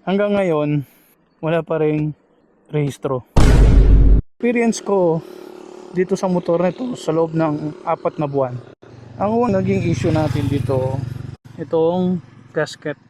Hanggang ngayon, wala pa ring rehistro. Experience ko dito sa motor nito sa loob ng 4 na buwan. Ang unang naging issue natin dito, itong gasket.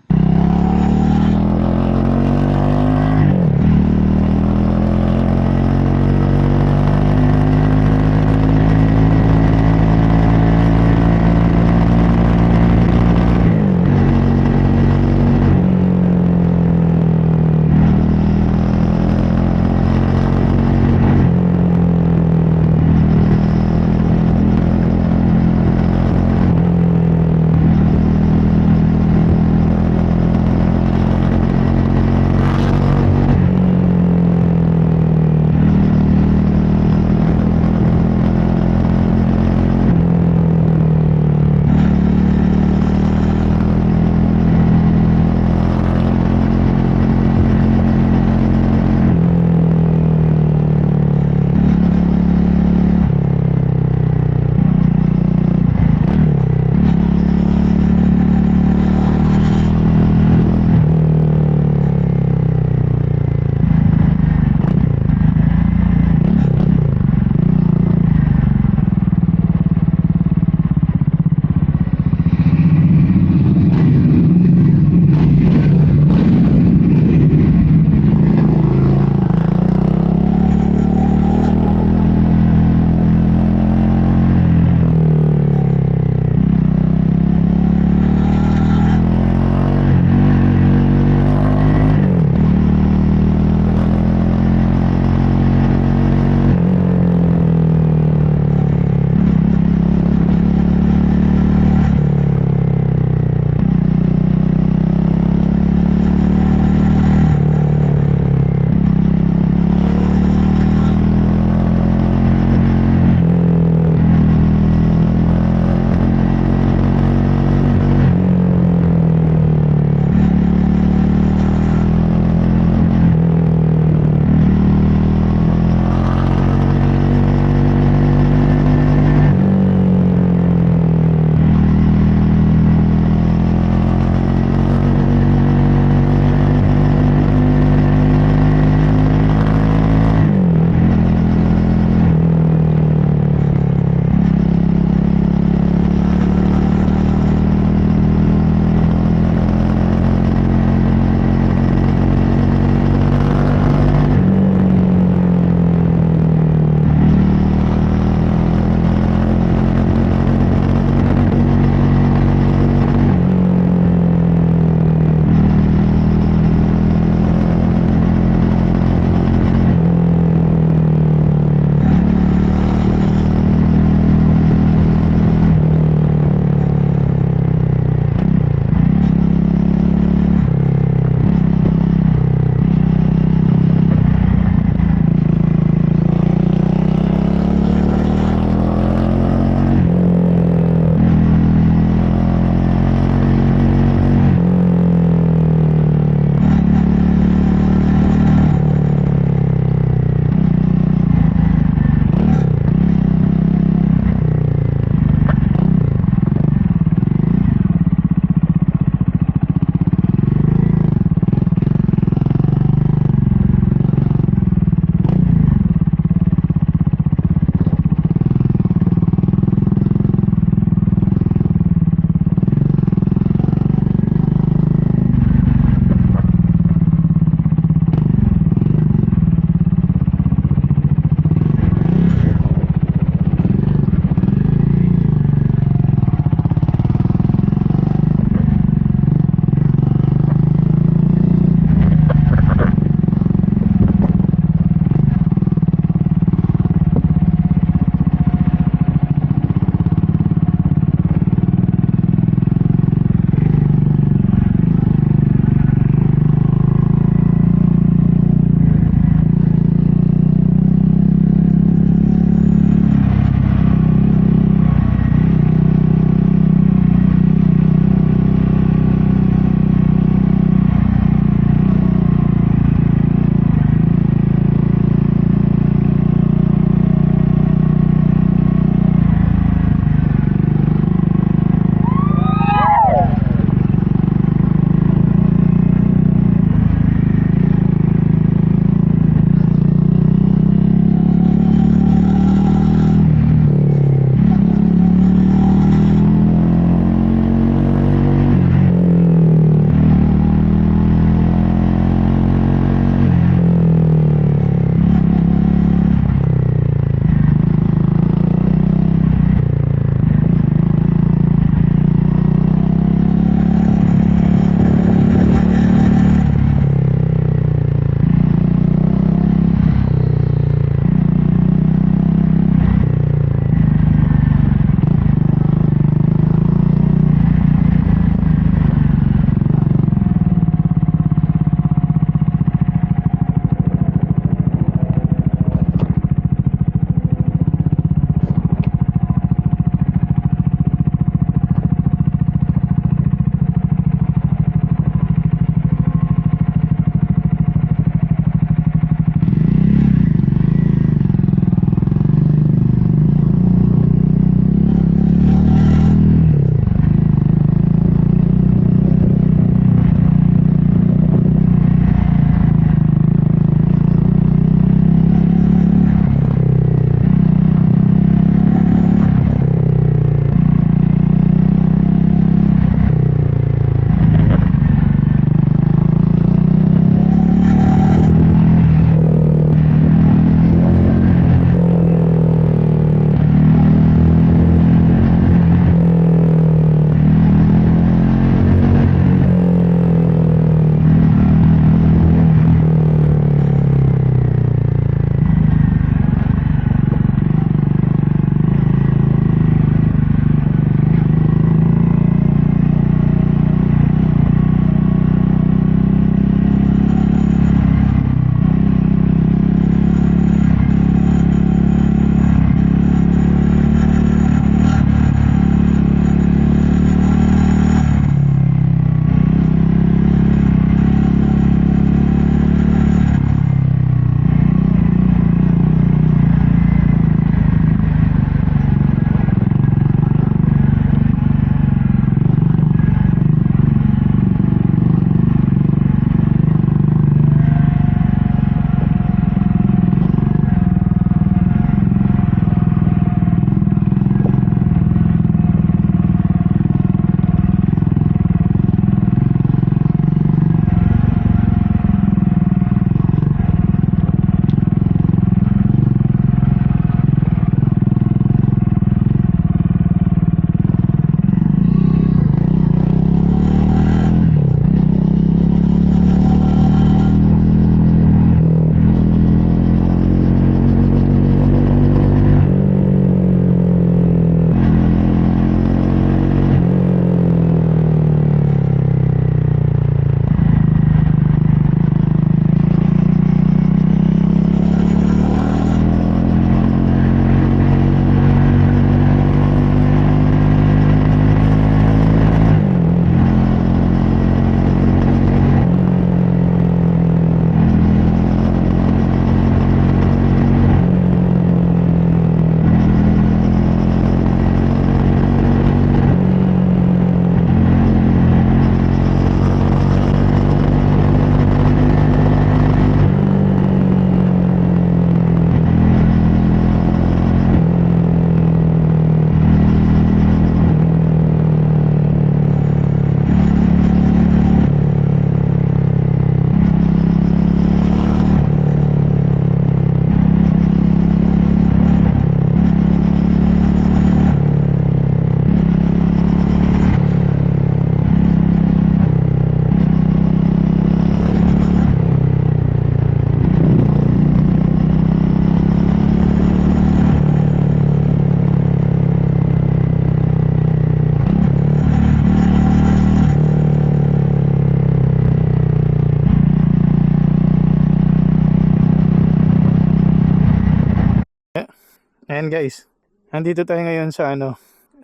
Ayan guys, nandito tayo ngayon sa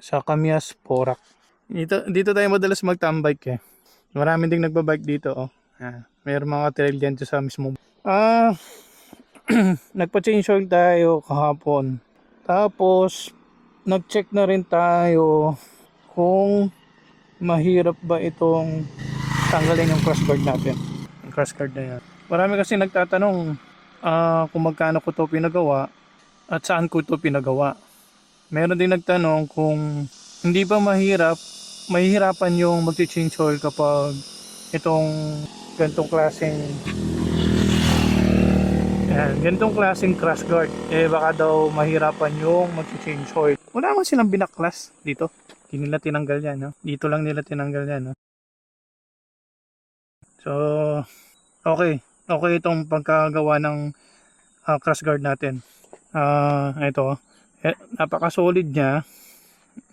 sa Camias Porac. Dito tayo madalas magtambike eh. Marami ding nagbabike dito oh. Ayan. Mayroong mga trail dyan sa mismo. Nagpa-change oil tayo kahapon. Tapos nag-check na rin tayo kung mahirap ba itong tanggalin yung crash guard natin. Yung crash guard na yan. Marami kasi nagtatanong kung magkano ko to pinagawa at saan ko to pinagawa. Meron din nagtanong kung hindi ba mahihirapan yung mag-change oil kapag itong ganitong klaseng crash guard. Baka daw mahirapan yung mag-change oil. Wala man silang binaklas dito. Hindi nila tinanggal yan. No? Dito lang nila tinanggal yan. No? So, okay. Okay itong pagkagawa ng crash guard natin. Ito. Napaka-solid niya.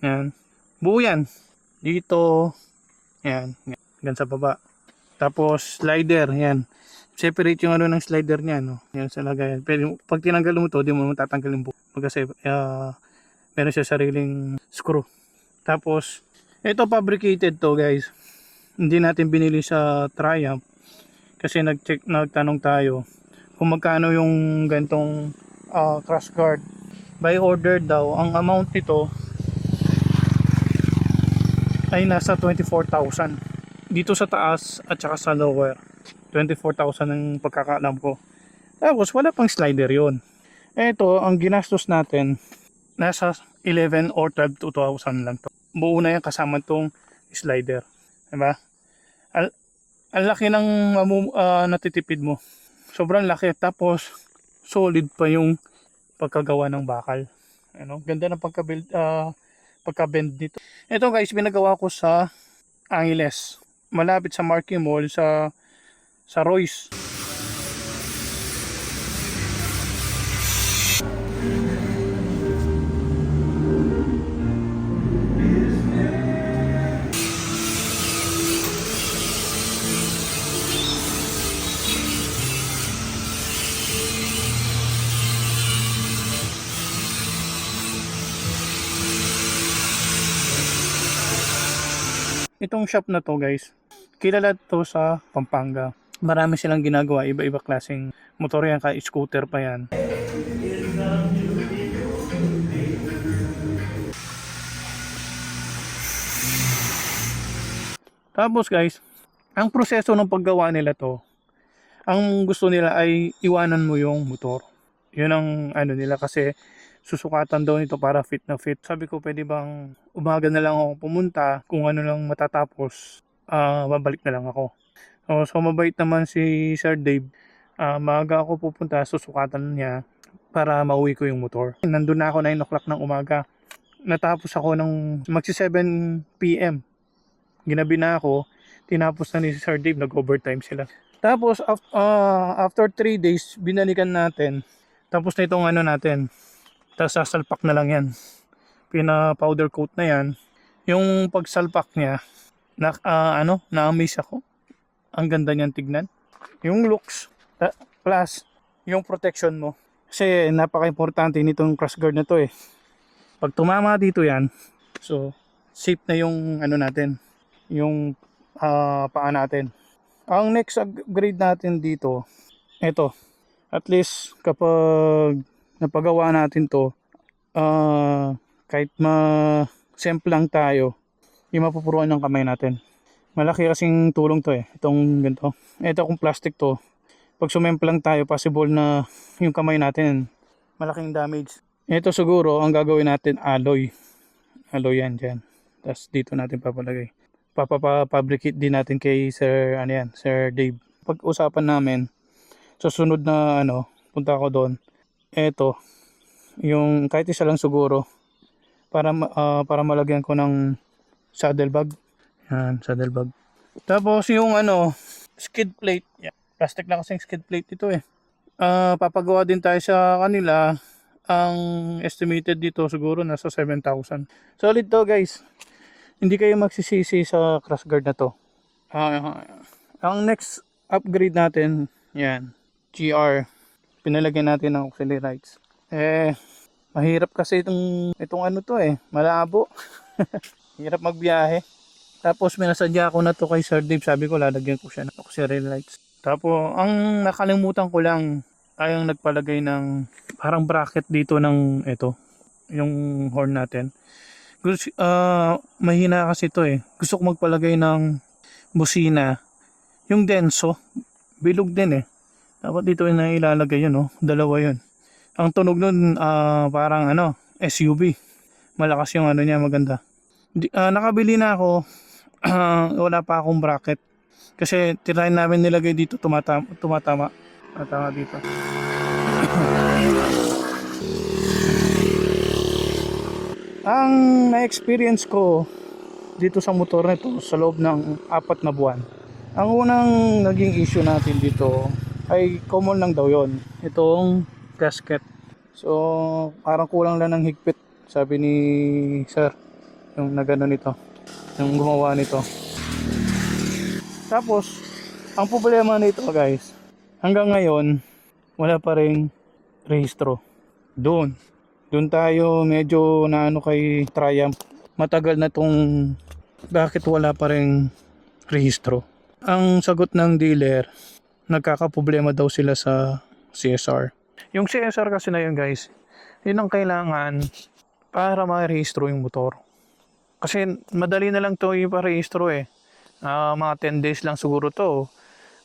Yan. Buo yan. Dito. Yan. Hanggang sa baba. Tapos, slider. Yan. Separate yung ng slider niya. No? Yan sa lagayan. Pero pag tinanggal mo to, di mo matatanggal yung buo. Kasi, meron siya sariling screw. Tapos, ito fabricated to guys. Hindi natin binili sa Triumph. Kasi nagtanong tayo kung magkano yung gantong crash guard. By order daw, ang amount nito ay nasa 24,000. Dito sa taas at saka sa lower. 24,000 ang pagkakaalam ko. Tapos wala pang slider yon. Ito, ang ginastos natin, nasa 11 or 12 to 2,000 lang to. Buo na yan kasama tong slider. Diba? Ang laki ng natitipid mo. Sobrang laki. Tapos, solid pa yung pagkagawa ng bakal. Ganda ng pagka-bend nito. Ito guys, pinagawa ko sa Angeles. Malapit sa Marquee Mall sa Royce. Itong shop na to guys, kilala to sa Pampanga. Marami silang ginagawa, iba-iba klaseng motor yan, ka scooter pa yan. Tapos guys, ang proseso ng paggawa nila to, ang gusto nila ay iwanan mo yung motor. Yun ang nila kasi susukatan daw nito para fit na fit. Sabi ko, pwede bang umaga na lang ako pumunta, kung ano lang matatapos, babalik na lang ako. So mabait naman si Sir Dave. Maaga ako pupunta, susukatan niya para mauwi ko yung motor. Nandun na ako 9 o'clock ng umaga. Natapos ako ng magsi 7 PM. Ginabi na ako, tinapos na ni Sir Dave, nag-overtime sila. Tapos after 3 days, binalikan natin. Tapos na itong natin. Tapos sasalpak na lang yan. Pina-powder coat na yan. Yung pagsalpak niya, na-amaze ako. Ang ganda niyan tignan. Yung looks, plus yung protection mo. Kasi napaka-importante nitong crash guard na to eh. Pag tumama dito yan, so safe na yung natin. Yung paa natin. Ang next upgrade natin dito, ito. At least kapag napagawa natin to, kahit simple lang tayo, yung mapupuruan ng kamay natin. Malaki kasing tulong to eh, itong ganito. Ito kung plastic to, pag sumemplang tayo, possible na yung kamay natin malaking damage. Ito siguro ang gagawin natin, alloy yan dyan. Tapos dito natin papalagay. Papafabricate din natin kay Sir Sir Dave. Pag-usapan namin susunod na punta ako doon, eto yung kahit isa lang siguro para malagyan ko ng saddle bag. Yan, saddle bag. Tapos yung skid plate. Yan. Plastic na kasing skid plate ito eh. Papagawa din tayo sa kanila. Ang estimated dito siguro nasa 7,000. Solid to guys. Hindi kayo magsisisi sa crash guard na to. Ang next upgrade natin, yan, GR. Pinalagyan natin ng auxiliary lights. Mahirap kasi itong ano to malabo. Hirap magbiyahe. Tapos minasadya ko na to kay Sir Dave. Sabi ko lalagyan ko siya ng auxiliary lights. Tapos ang nakalimutan ko lang ay ang nagpalagay ng parang bracket dito ng yung horn natin. Mahina kasi to Gusto ko magpalagay ng busina. Yung denso, bilog din Dapat dito na ilalagay yun Dalawa yun. Ang tunog nun parang SUV. Malakas yung niya, maganda. Nakabili na ako. Wala pa akong bracket. Kasi tirahin namin nilagay dito tumatama. Tumatama dito. Ang na-experience ko dito sa motor nito sa loob ng 4 na buwan. Ang unang naging issue natin dito ay common lang daw yon. Itong gasket. So parang kulang lang ng higpit, sabi ni Sir, yung nagano nito, yung gumawa nito. Tapos ang problema nito guys, hanggang ngayon wala pa ring rehistro. Doon tayo medyo naano kay Triumph. Matagal na tong bakit wala pa ring rehistro. Ang sagot ng dealer, nagkakaproblema daw sila sa CSR. Yung CSR kasi na yun guys, yun ang kailangan para ma-rehistro yung motor. Kasi madali na lang to iparehistro mga 10 days lang siguro to.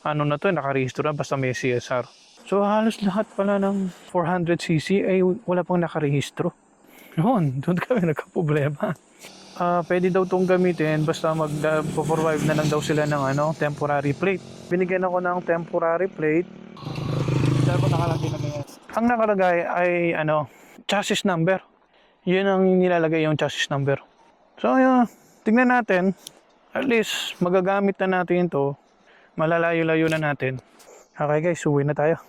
Nakarehistro na basta may CSR. So halos lahat pala ng 400cc ay wala pang nakarehistro. Doon kami nagka-problema. Pwede daw itong gamitin basta mag-provide na lang daw sila ng temporary plate. Binigyan ako ng temporary plate. Dapat nakalagay na ganyan. Ang nakalagay ay chassis number. Yun ang nilalagay, yung chassis number. So tingnan natin. At least magagamit na natin ito. Malalayo-layo na natin. Okay guys, uwi na tayo.